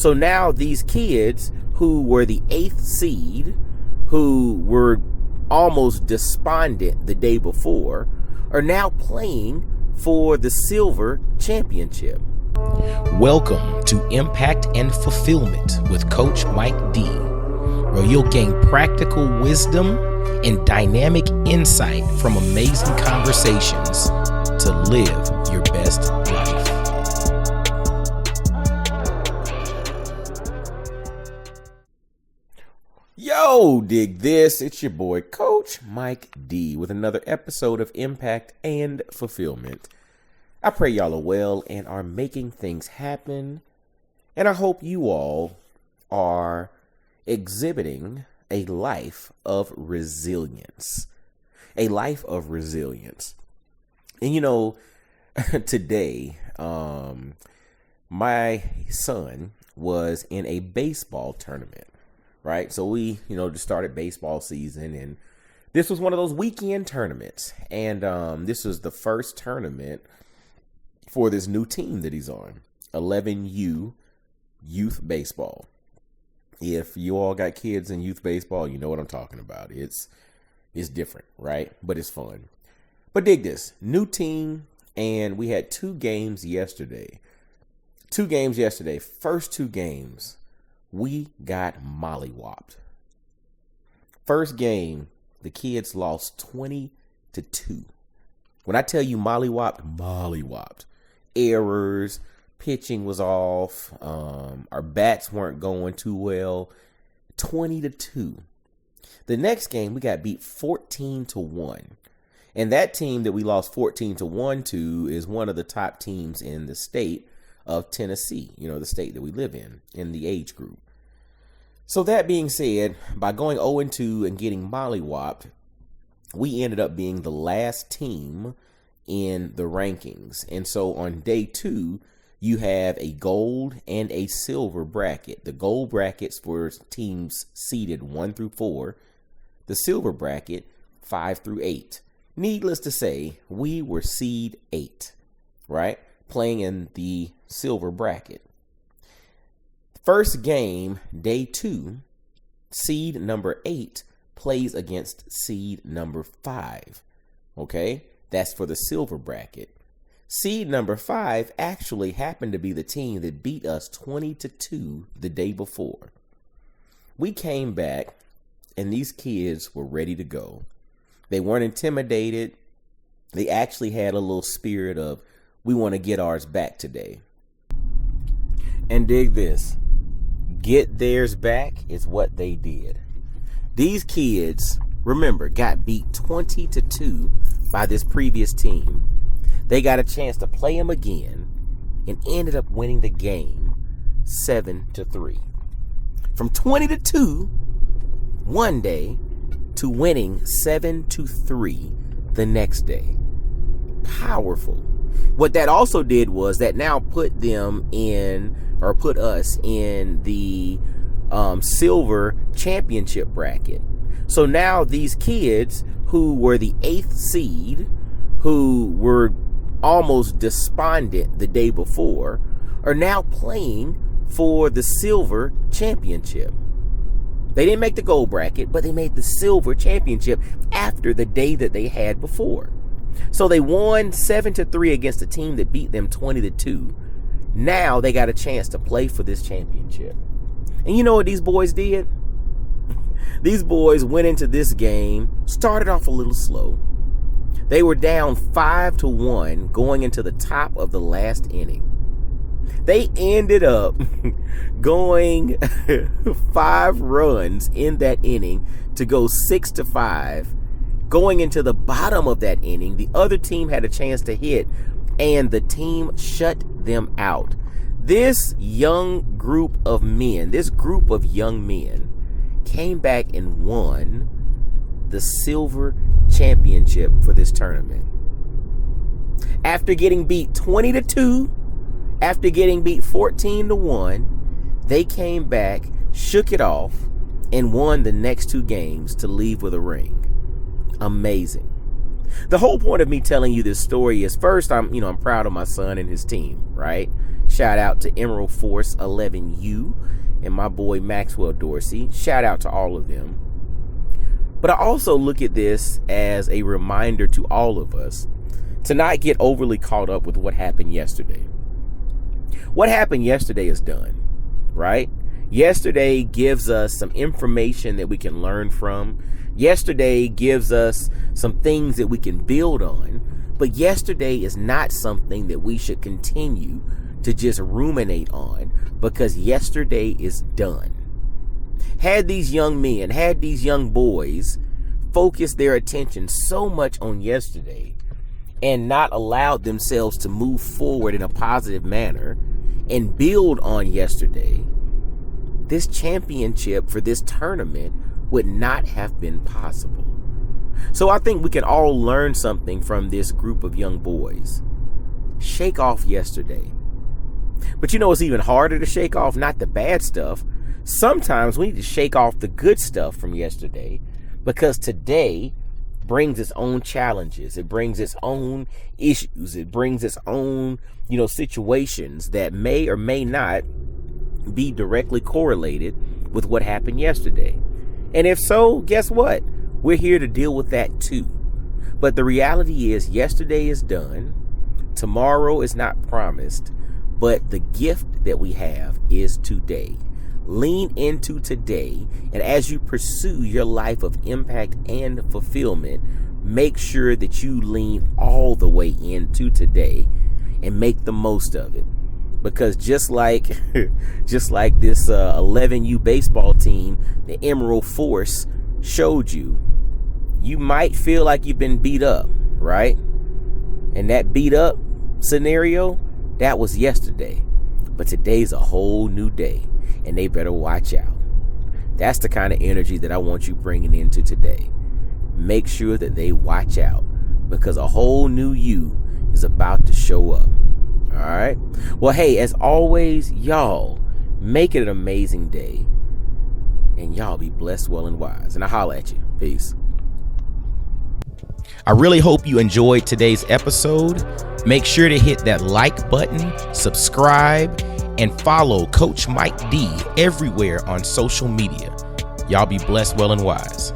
So now these kids who were the 8th seed, who were almost despondent the day before, are now playing for the silver championship. Welcome to Impact and Fulfillment with Coach Mike D, where you'll gain practical wisdom and dynamic insight from amazing conversations to live your best life. Yo, dig this. It's your boy, Coach Mike D, with another episode of Impact and Fulfillment. I pray y'all are well and are making things happen. And I hope you all are exhibiting a life of resilience. A life of resilience. And you know, today, my son was in a baseball tournament. Right. So we, just started baseball season, and this was one of those weekend tournaments. And this was the first tournament for this new team that he's on, 11U Youth Baseball. If you all got kids in youth baseball, you know what I'm talking about. It's different, right? But it's fun. But dig this, new team, and we had two games yesterday. First two games, we got mollywopped. First game, the kids lost 20-2. When I tell you mollywopped. Errors, pitching was off, our bats weren't going too well. 20-2. The next game, we got beat 14-1. And that team that we lost 14-1 to is one of the top teams in the state of Tennessee, the state that we live in the age group. So that being said, by going 0-2 and getting mollywopped, we ended up being the last team in the rankings. And so on day 2, you have a gold and a silver bracket. The gold bracket's for teams seeded 1 through 4. The silver bracket, 5 through 8. Needless to say, we were seed 8, right? Playing in the silver bracket. First game, day 2, seed number 8 plays against seed number 5. Okay, that's for the silver bracket. Seed number 5 actually happened to be the team that beat us 20-2 the day before. We came back, and these kids were ready to go. They weren't intimidated. They actually had a little spirit of, we want to get ours back today. And dig this. Get theirs back is what they did. These kids, remember, got beat 20-2 by this previous team. They got a chance to play them again and ended up winning the game 7-3. From 20-2 one day to winning 7-3 the next day. Powerful. What that also did was that now put us in the silver championship bracket. So now these kids who were the 8th seed, who were almost despondent the day before, are now playing for the silver championship. They didn't make the gold bracket, but they made the silver championship after the day that they had before. So they won 7-3 against a team that beat them 20-2. Now they got a chance to play for this championship. And you know what these boys did? These boys went into this game, started off a little slow. They were down 5-1 going into the top of the last inning. They ended up going 5 runs in that inning to go 6-5. Going into the bottom of that inning, the other team had a chance to hit, and the team shut them out. This young group of men, this group of young men, came back and won the silver championship for this tournament. After getting beat 20-2, after getting beat 14-1, they came back, shook it off, and won the next 2 games to leave with a ring. Amazing. The whole point of me telling you this story is, first, I'm proud of my son and his team, right? Shout out to Emerald Force 11U and my boy Maxwell Dorsey. Shout out to all of them. But I also look at this as a reminder to all of us to not get overly caught up with what happened yesterday. What happened yesterday is done, right? Yesterday gives us some information that we can learn from. Yesterday gives us some things that we can build on. But yesterday is not something that we should continue to just ruminate on, because yesterday is done. Had these young men, had these young boys focused their attention so much on yesterday and not allowed themselves to move forward in a positive manner and build on yesterday, this championship for this tournament would not have been possible. So I think we can all learn something from this group of young boys. Shake off yesterday. But you know it's even harder to shake off not the bad stuff. Sometimes we need to shake off the good stuff from yesterday, because today brings its own challenges. It brings its own issues. It brings its own, situations that may or may not be directly correlated with what happened yesterday. And if so, guess what? We're here to deal with that too. But the reality is, yesterday is done. Tomorrow is not promised, but the gift that we have is today. Lean into today, and as you pursue your life of impact and fulfillment, make sure that you lean all the way into today and make the most of it. Because just like this 11U baseball team, the Emerald Force showed you, you might feel like you've been beat up, right? And that beat up scenario, that was yesterday. But today's a whole new day, and they better watch out. That's the kind of energy that I want you bringing into today. Make sure that they watch out, because a whole new you is about to show up. All right. Well, hey, as always, y'all make it an amazing day, and y'all be blessed, well, and wise. And I holla at you. Peace. I really hope you enjoyed today's episode. Make sure to hit that like button, subscribe, and follow Coach Mike D everywhere on social media. Y'all be blessed, well, and wise.